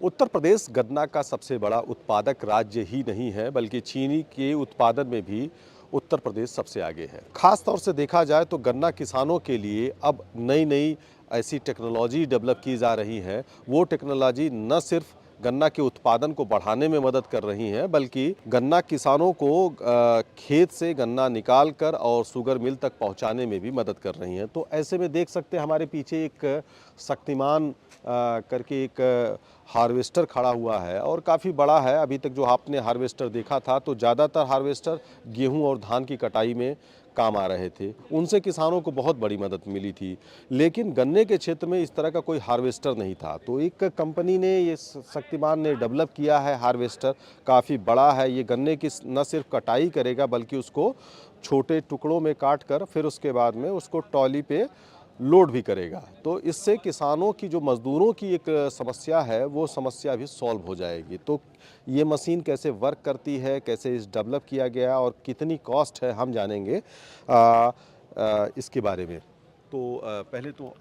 उत्तर प्रदेश गन्ना का सबसे बड़ा उत्पादक राज्य ही नहीं है, बल्कि चीनी के उत्पादन में भी उत्तर प्रदेश सबसे आगे है। खास तौर से देखा जाए तो गन्ना किसानों के लिए अब नई नई ऐसी टेक्नोलॉजी डेवलप की जा रही है। वो टेक्नोलॉजी न सिर्फ गन्ना के उत्पादन को बढ़ाने में मदद कर रही हैं, बल्कि गन्ना किसानों को खेत से गन्ना निकाल कर और शुगर मिल तक पहुंचाने में भी मदद कर रही हैं। तो ऐसे में देख सकते हैं हमारे पीछे एक शक्तिमान करके एक हार्वेस्टर खड़ा हुआ है और काफ़ी बड़ा है। अभी तक जो आपने हार्वेस्टर देखा था तो ज़्यादातर हार्वेस्टर गेहूं और धान की कटाई में काम आ रहे थे, उनसे किसानों को बहुत बड़ी मदद मिली थी। लेकिन गन्ने के क्षेत्र में इस तरह का कोई हार्वेस्टर नहीं था, तो एक कंपनी ने ये शक्तिमान ने डेवलप किया है हार्वेस्टर। काफ़ी बड़ा है ये, गन्ने की न सिर्फ कटाई करेगा बल्कि उसको छोटे टुकड़ों में काट कर फिर उसके बाद में उसको ट्रॉली पे लोड भी करेगा। तो इससे किसानों की जो मज़दूरों की एक समस्या है वो समस्या भी सॉल्व हो जाएगी। तो ये मशीन कैसे वर्क करती है, कैसे इस डेवलप किया गया और कितनी कॉस्ट है, हम जानेंगे इसके बारे में। तो पहले तो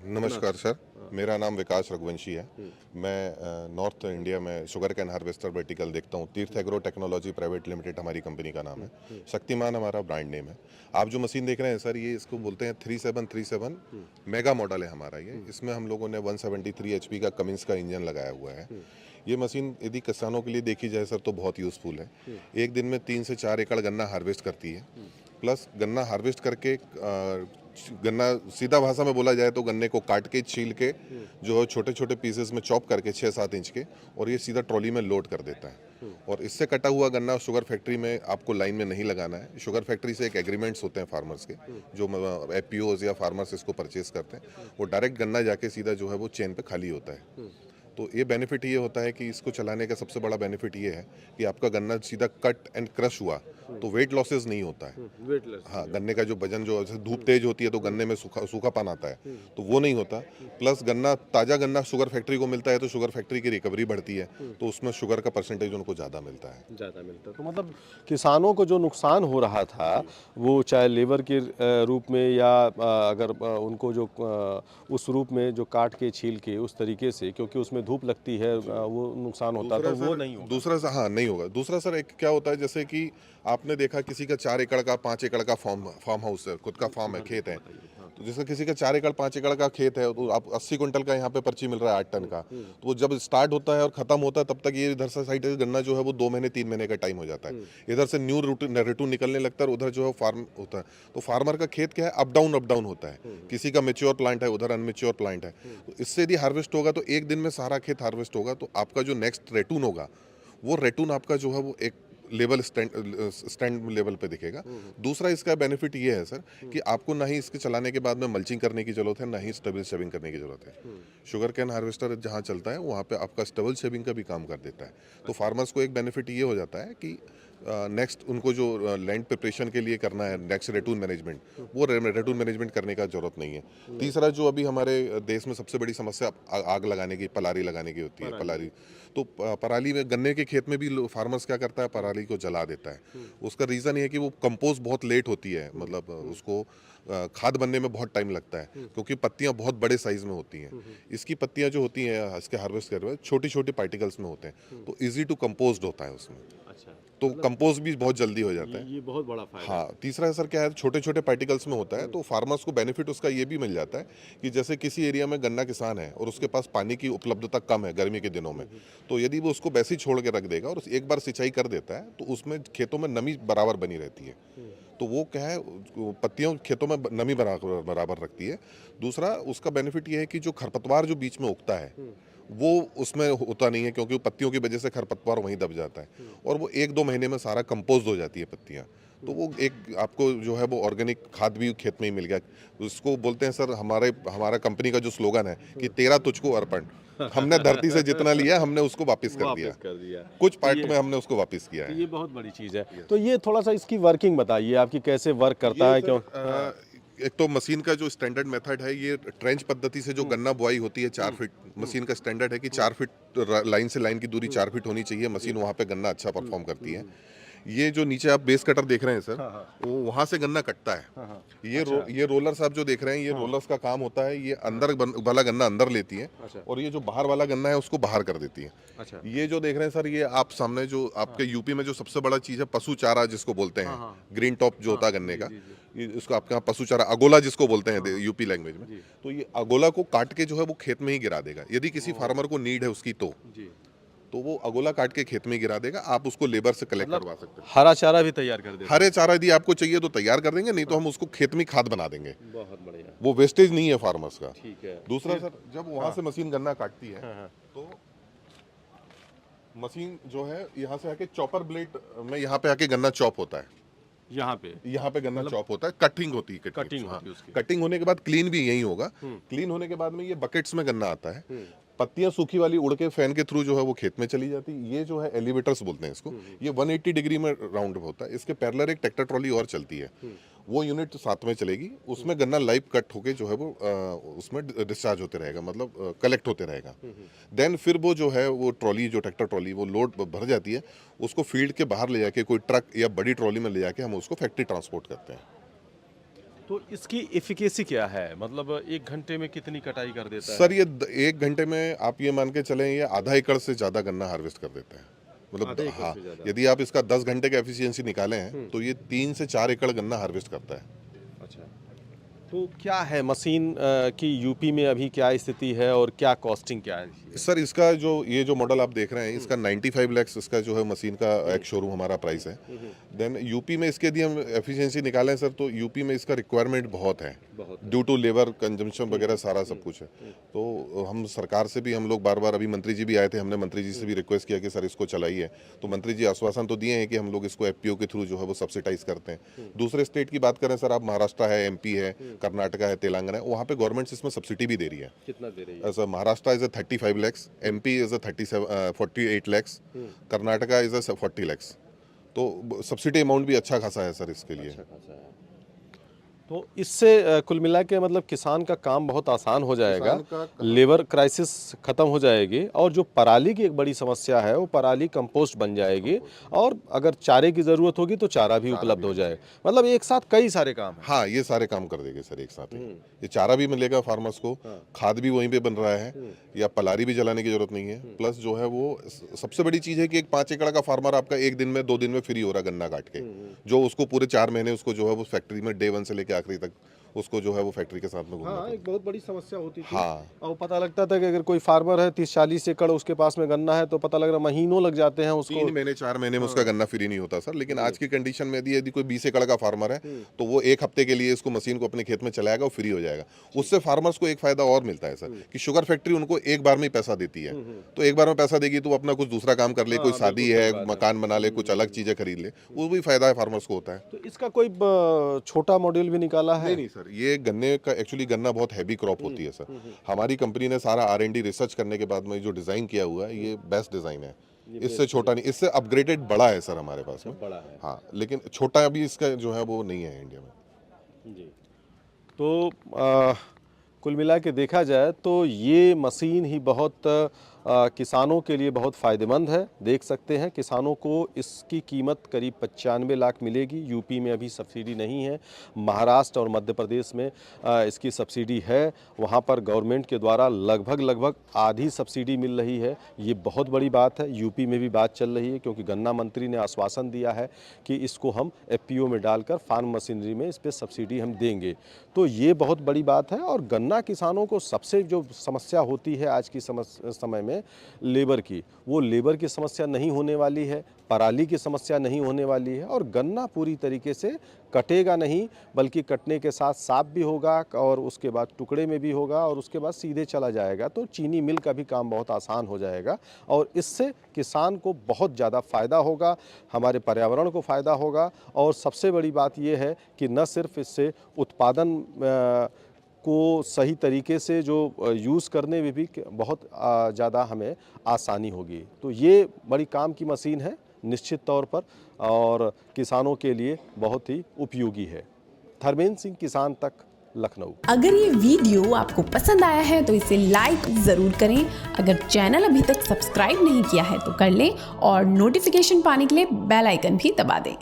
नमस्कार सर, मेरा नाम विकास रघुवंशी है। मैं नॉर्थ इंडिया में शुगर कैन हार्वेस्टर वर्टिकल देखता हूँ। तीर्थ एग्रो टेक्नोलॉजी प्राइवेट लिमिटेड हमारी कंपनी का नाम है। शक्तिमान हमारा ब्रांड नेम है। आप जो मशीन देख रहे हैं सर, ये इसको बोलते हैं 3737 मेगा मॉडल है हमारा ये। इसमें हम लोगों ने 173 HP का कमिंस का इंजन लगाया हुआ है। ये मशीन यदि किसानों के लिए देखी जाए सर तो बहुत यूज़फुल है। एक दिन में 3 से 4 एकड़ गन्ना हार्वेस्ट करती है। प्लस गन्ना हार्वेस्ट करके गन्ना सीधा भाषा में बोला जाए तो गन्ने को काट के छील के जो है छोटे छोटे पीसेस में चॉप करके 6-7 इंच के, और ये सीधा ट्रॉली में लोड कर देता है। और इससे कटा हुआ गन्ना शुगर फैक्ट्री में आपको लाइन में नहीं लगाना है। शुगर फैक्ट्री से एक एग्रीमेंट्स होते हैं फार्मर्स के, जो FPOs या फार्मर्स इसको परचेज करते हैं। वो डायरेक्ट गन्ना जाके सीधा जो है वो चेन पे खाली होता है। तो ये बेनिफिट ये होता है कि इसको चलाने का सबसे बड़ा बेनिफिट ये है कि आपका गन्ना सीधा कट एंड क्रश हुआ तो वेट लॉसेस नहीं होता है। वेट लॉस, हाँ, गन्ने का जो वजन, जो धूप तेज होती है तो गन्ने में सूखापन आता है, तो वो नहीं होता। प्लस गन्ना, ताज़ा गन्ना शुगर फैक्ट्री को मिलता है तो शुगर फैक्ट्री की रिकवरी बढ़ती है, तो उसमें शुगर का परसेंटेज उनको ज़्यादा मिलता है। तो मतलब किसानों को जो नुकसान हो रहा था वो चाहे लेबर के रूप में या अगर उनको जो उस रूप में जो काट के छील के उस तरीके से, क्योंकि उसमें धूप लगती है, वो नुकसान होता तो वो नहीं होगा। दूसरा सर, हाँ नहीं होगा। दूसरा सर, एक क्या होता है, जैसे कि आपने देखा किसी का 4 एकड़ का 5 एकड़ का फार्म हाउस है, खुद का फार्म है, खेत है। तो जैसे किसी का 4 एकड़ 5 एकड़ का खेत है तो आप 80 क्विंटल का यहाँ पे पर्ची मिल रहा है 8 टन का। तो वो जब स्टार्ट होता है और खत्म होता है तब तक ये इधर से साइड गन्ना जो है वो 2 महीने 3 महीने का टाइम हो जाता है। इधर से न्यू रिटू निकलने लगता है और उधर जो है फार्म होता है। तो फार्मर का खेत क्या है, अप डाउन होता है। किसी का मेच्योर प्लांट है, उधर अनमेच्योर प्लांट है। तो इससे यदि हार्वेस्ट होगा तो एक दिन में सारा खेत हार्वेस्ट होगा, तो आपका जो नेक्स्ट रेटून होगा वो रेटून आपका जो है वो एक लेवल स्टैंड लेवल पे दिखेगा। दूसरा इसका बेनिफिट ये है सर कि आपको ना ही इसके चलाने के बाद में मल्चिंग करने की जरूरत है, ना ही स्टबल शेविंग करने की जरूरत है। शुगर कैन हार्वेस्टर जहाँ चलता है वहाँ पे आपका स्टबल शेविंग का भी काम कर देता है। तो फार्मर्स को एक बेनिफिट ये हो जाता है कि नेक्स्ट उनको जो लैंड प्रिपरेशन के लिए करना है, नेक्स्ट रेटून मैनेजमेंट, वो रेटून मैनेजमेंट करने का जरूरत नहीं है। तीसरा जो अभी हमारे देश में सबसे बड़ी समस्या आग लगाने की, पलारी लगाने की होती है। पलारी तो पराली में, गन्ने के खेत में भी फार्मर्स क्या करता है, पराली को जला देता है। उसका रीज़न ये है कि वो कंपोस्ट बहुत लेट होती है, मतलब उसको खाद बनने में बहुत टाइम लगता है, क्योंकि पत्तियां बहुत बड़े साइज में होती हैं। इसकी पत्तियां जो होती हैं इसके हार्वेस्ट करने में छोटी छोटी पार्टिकल्स में होते हैं, तो इजी टू कंपोस्ट होता है उसमें। अच्छा, तो कंपोस्ट भी बहुत जल्दी हो जाता है। ये बहुत बड़ा फायदा। हाँ, तीसरा सर क्या है, छोटे छोटे पार्टिकल्स में होता है, तो फार्मर्स को बेनिफिट उसका ये भी मिल जाता है कि जैसे किसी एरिया में गन्ना किसान है और उसके पास पानी की उपलब्धता कम है गर्मी के दिनों में, तो यदि वो उसको वैसे ही छोड़ के रख देगा और एक बार सिंचाई कर देता है तो उसमें खेतों में नमी बराबर बनी रहती है। तो वो क्या है, पत्तियों खेतों में नमी बराबर रखती है। दूसरा उसका बेनिफिट ये है कि जो खरपतवार जो बीच में उगता है वो उसमें होता नहीं है, क्योंकि पत्तियों की वजह से खरपतवार वहीं दब जाता है और वो 1-2 महीने में सारा कंपोस्ट हो जाती है पत्तियां। तो वो एक आपको जो है वो ऑर्गेनिक खाद भी खेत में ही मिल गया। उसको बोलते हैं सर, हमारा कंपनी का जो स्लोगन है कि तेरा तुझको अर्पण। हमने धरती से जितना लिया हमने उसको वापस कर दिया। कुछ पार्ट में हमने उसको वापस किया है। ये बहुत बड़ी चीज़ है। तो ये थोड़ा सा इसकी वर्किंग बताइए आपकी, कैसे वर्क करता है, क्यों? एक तो मशीन का जो स्टैंडर्ड मेथड है, ये ट्रेंच पद्धति से जो गन्ना बुआई होती है 4 फीट, मशीन का स्टैंडर्ड है कि 4 फीट लाइन से लाइन की दूरी 4 फीट होनी चाहिए। मशीन वहाँ पे गन्ना अच्छा परफॉर्म करती है। ये जो नीचे आप बेस कटर देख रहे हैं सर, हाँ, हाँ। वो वहां से गन्ना कटता है। हाँ, हाँ। ये रोलर्स आप जो देख रहे हैं, ये रोलर्स का काम होता है, ये अंदर वाला गन्ना अंदर लेती है अच्छा। और ये जो बाहर वाला गन्ना है उसको बाहर कर देती है। अच्छा। ये जो देख रहे हैं सर, ये आप सामने जो आपके यूपी में जो सबसे बड़ा चीज है पशु चारा जिसको बोलते हैं, हाँ। ग्रीन टॉप जो होता है गन्ने जी, का, जी, जी। ये इसको आपके यहाँ पशु चारा अगोला जिसको बोलते हैं यूपी लैंग्वेज में। जी। तो ये अगोला को काट के जो है वो खेत में ही गिरा देगा, यदि किसी फार्मर को नीड है उसकी जी। तो वो अगोला काट के खेत में गिरा देगा। आप उसको लेबर से कलेक्ट मतलब करवा सकते हैं। हरा चारा भी तैयार कर देते हैं। हरे चारा यदि आपको चाहिए तो तैयार कर देंगे, नहीं तो हम उसको खेत में खाद बना देंगे। बहुत बढ़िया। वो वेस्टेज नहीं है फार्मर्स का। ठीक है। दूसरा सर, जब वहां से मशीन गन्ना काटती है हाँ, हाँ। तो मशीन जो है यहाँ से आके चॉपर ब्लेड में यहाँ पे आके गन्ना चॉप होता है। यहाँ पे गन्ना चॉप होता है, कटिंग होती है। कटिंग होती है उसकी। कटिंग होने के बाद क्लीन भी यही होगा। क्लीन होने के बाद में ये बकेट्स में गन्ना आता है। पत्तियां सूखी वाली उड़ के फैन के थ्रू जो है वो खेत में चली जाती है। ये जो है एलिवेटर्स बोलते हैं इसको, ये 180 डिग्री में राउंड होता है। इसके पैरेलल एक ट्रैक्टर ट्रॉली और चलती है, वो यूनिट साथ में चलेगी। उसमें गन्ना लाइव कट होके जो है वो उसमें डिस्चार्ज होते रहेगा, मतलब कलेक्ट होते रहेगा। देन फिर वो जो है वो ट्रॉली, जो ट्रैक्टर ट्रॉली, वो लोड भर जाती है, उसको फील्ड के बाहर ले जाके कोई ट्रक या बड़ी ट्रॉली में ले जाके हम उसको फैक्ट्री ट्रांसपोर्ट करते हैं। तो इसकी एफिकेसी क्या है? मतलब 1 घंटे में कितनी कटाई कर देता है? सर ये 1 घंटे में आप ये मान के चलें, ये आधा एकड़ से ज़्यादा गन्ना हार्वेस्ट कर देता है। मतलब आधे एकड़ हाँ, से ज़्यादा? यदि आप इसका 10 घंटे का एफिशिएंसी निकाले हैं तो ये 3 से 4 एकड़ गन्ना हार्वेस्ट करता है। अच्छा। तो क्या है मशीन की यूपी में अभी क्या स्थिति है और क्या कॉस्टिंग क्या है? सर इसका जो ये जो मॉडल आप देख रहे हैं, इसका 95 लाख इसका जो है मशीन का एक शोरूम हमारा प्राइस है। देन यूपी में इसके यदि हम एफिशिएंसी निकालें सर, तो यूपी में इसका रिक्वायरमेंट बहुत है, ड्यू टू लेबर कंजम्पशन वगैरह सारा सब कुछ है। तो हम सरकार से भी हम लोग बार बार, अभी मंत्री जी भी आए थे, हमने मंत्री जी से भी रिक्वेस्ट किया कि सर इसको चलाइए। तो मंत्री जी आश्वासन तो दिए हैं कि हम लोग इसको एफपीओ के थ्रू जो है वो सब्सिडाइज करते हैं। दूसरे स्टेट की बात करें सर, आप महाराष्ट्र है, एमपी है, कर्नाटका है, तेलंगाना है, वहाँ पे गवर्नमेंट इसमें सब्सिडी भी दे रही है। कितना दे रही है? Sir Maharashtra is 35 lakhs, MP is 48 lakhs, Karnataka is 40 lakhs। तो सब्सिडी अमाउंट भी अच्छा खासा है सर इसके लिए। अच्छा खासा है। तो इससे कुल मिला के मतलब किसान का काम बहुत आसान हो जाएगा, लेबर क्राइसिस खत्म हो जाएगी और जो पराली की एक बड़ी समस्या है वो पराली कंपोस्ट बन जाएगी और अगर चारे की ज़रूरत होगी तो चारा भी उपलब्ध हो जाएगा। मतलब एक साथ कई सारे काम हैं। हाँ, ये सारे काम कर देंगे सर एक साथ ही। ये चारा भी मिलेगा फार्मर्स को, खाद भी वहीं पे बन रहा है, या पलारी भी जलाने की जरूरत नहीं है। प्लस जो है वो सबसे बड़ी चीज़ है कि एक 5 एकड़ का फार्मर आपका 1 दिन में 2 दिन में फ्री हो रहा गन्ना काट के, जो उसको पूरे 4 महीने उसको जो है वो फैक्ट्री में डे 1 से लेकर आखिरी तक उसको जो है वो फैक्ट्री के साथ में घूमना हाँ, पड़ता है। एक बहुत बड़ी समस्या होती थी। हाँ, और पता लगता था कि अगर कोई फार्मर है 30-40 एकड़ उसके पास में गन्ना है तो पता लग रहा महीनों लग जाते हैं उसको। 3 महीने 4 महीने में उसका गन्ना फ्री नहीं होता सर। लेकिन आज की कंडीशन में यदि कोई 20 एकड़ का फार्मर है तो वो 1 हफ्ते के लिए इसको मशीन को अपने खेत में चलाएगा, वो फ्री हो जाएगा। उससे फार्मर्स को एक फायदा और मिलता है सर, कि शुगर फैक्ट्री उनको एक बार में ही पैसा देती है। तो एक बार में पैसा देगी तो वो अपना कुछ दूसरा काम कर ले, कोई शादी है, मकान बना ले, कुछ अलग चीजें खरीद ले, वो भी फायदा है फार्मर्स को होता है। तो इसका कोई छोटा मॉड्यूल भी निकाला है? नहीं सर, ये गन्ने का एक्चुअली गन्ना बहुत हैवी क्रॉप होती है सर। हमारी कंपनी ने सारा R&D रिसर्च करने के बाद में जो डिजाइन किया हुआ है, ये बेस्ट डिजाइन है। इससे छोटा नहीं, इससे अपग्रेडेड बड़ा है सर हमारे पास में। बड़ा है। हाँ, लेकिन छोटा अभी इसका जो है वो नहीं है इंडिया में। जी। तो कुल मिला के देखा जाए तो ये मशीन ही बहुत किसानों के लिए बहुत फ़ायदेमंद है। देख सकते हैं किसानों को इसकी कीमत करीब 95 लाख मिलेगी। यूपी में अभी सब्सिडी नहीं है, महाराष्ट्र और मध्य प्रदेश में इसकी सब्सिडी है। वहाँ पर गवर्नमेंट के द्वारा लगभग आधी सब्सिडी मिल रही है। ये बहुत बड़ी बात है। यूपी में भी बात चल रही है क्योंकि गन्ना मंत्री ने आश्वासन दिया है कि इसको हम एफपीओ में डालकर फार्म मशीनरी में इस पर सब्सिडी हम देंगे। तो ये बहुत बड़ी बात है। और गन्ना किसानों को सबसे जो समस्या होती है आज की समय में लेबर की, वो लेबर की समस्या नहीं होने वाली है, पराली की समस्या नहीं होने वाली है और गन्ना पूरी तरीके से कटेगा नहीं, बल्कि कटने के साथ साफ भी होगा और उसके बाद टुकड़े में भी होगा और उसके बाद सीधे चला जाएगा। तो चीनी मिल का भी काम बहुत आसान हो जाएगा और इससे किसान को बहुत ज़्यादा फ़ायदा होगा, हमारे पर्यावरण को फ़ायदा होगा और सबसे बड़ी बात यह है कि न सिर्फ इससे उत्पादन को सही तरीके से जो यूज़ करने में भी बहुत ज़्यादा हमें आसानी होगी। तो ये बड़ी काम की मशीन है निश्चित तौर पर और किसानों के लिए बहुत ही उपयोगी है। धर्मेंद्र सिंह, किसान तक, लखनऊ। अगर ये वीडियो आपको पसंद आया है तो इसे लाइक ज़रूर करें। अगर चैनल अभी तक सब्सक्राइब नहीं किया है तो कर लें और नोटिफिकेशन पाने के लिए बेल आइकन भी दबा दें।